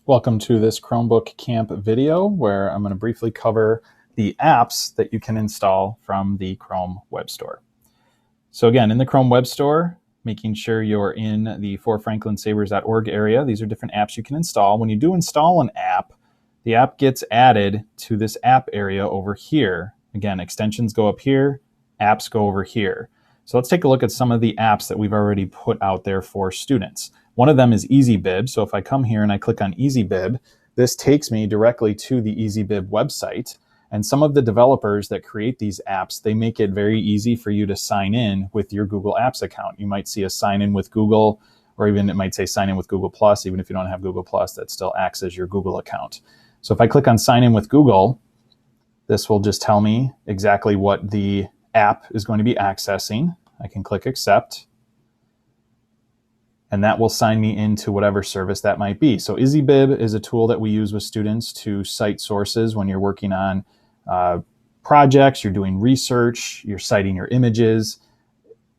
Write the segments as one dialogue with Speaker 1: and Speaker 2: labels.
Speaker 1: Welcome to this Chromebook Camp video where I'm going to briefly cover the apps that you can install from the Chrome Web Store. So again, in the Chrome Web Store, making sure you're in the forfranklinsabers.org area. These are different apps you can install. When you do install an app, the app gets added to this app area over here. Again, extensions go up here, apps go over here. So let's take a look at some of the apps that we've already put out there for students. One of them is EasyBib. So if I come here and I click on EasyBib, this takes me directly to the EasyBib website. And some of the developers that create these apps, they make it very easy for you to sign in with your Google Apps account. You might see a sign in with Google, or even it might say sign in with Google Plus. Even if you don't have Google Plus, that still acts as your Google account. So if I click on sign in with Google, this will just tell me exactly what the app is going to be accessing. I can click accept, and that will sign me into whatever service that might be. So EasyBib is a tool that we use with students to cite sources when you're working on projects, you're doing research, you're citing your images.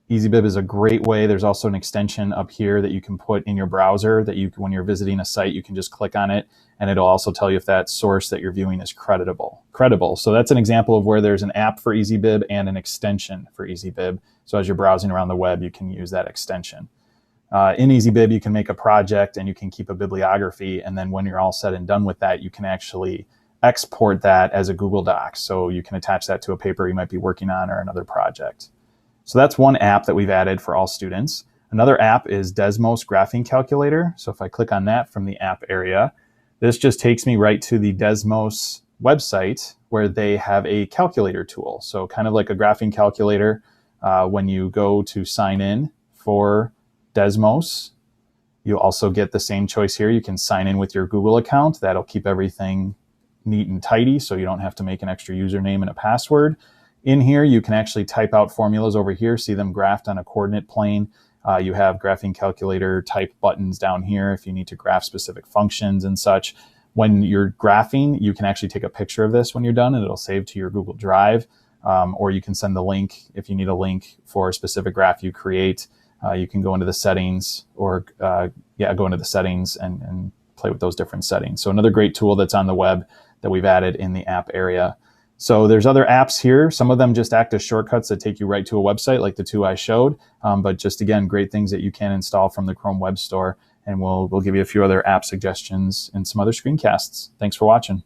Speaker 1: EasyBib is a great way. There's also an extension up here that you can put in your browser that when you're visiting a site, you can just click on it, and it'll also tell you if that source that you're viewing is credible. So that's an example of where there's an app for EasyBib and an extension for EasyBib. So as you're browsing around the web, you can use that extension. In EasyBib, you can make a project and you can keep a bibliography, and then when you're all said and done with that, you can actually export that as a Google Doc. So you can attach that to a paper you might be working on or another project. So that's one app that we've added for all students. Another app is Desmos Graphing Calculator. So if I click on that from the app area, this just takes me right to the Desmos website where they have a calculator tool. So kind of like a graphing calculator, when you go to sign in for Desmos, you'll also get the same choice here. You can sign in with your Google account. That'll keep everything neat and tidy so you don't have to make an extra username and a password. In here, you can actually type out formulas over here, see them graphed on a coordinate plane. You have graphing calculator type buttons down here if you need to graph specific functions and such. When you're graphing, you can actually take a picture of this when you're done and it'll save to your Google Drive, or you can send the link if you need a link for a specific graph you create. You can go into the settings or go into the settings and play with those different settings. So another great tool that's on the web that we've added in the app area. So there's other apps here. Some of them just act as shortcuts that take you right to a website like the two I showed. But just again, great things that you can install from the Chrome Web Store. And we'll give you a few other app suggestions in some other screencasts. Thanks for watching.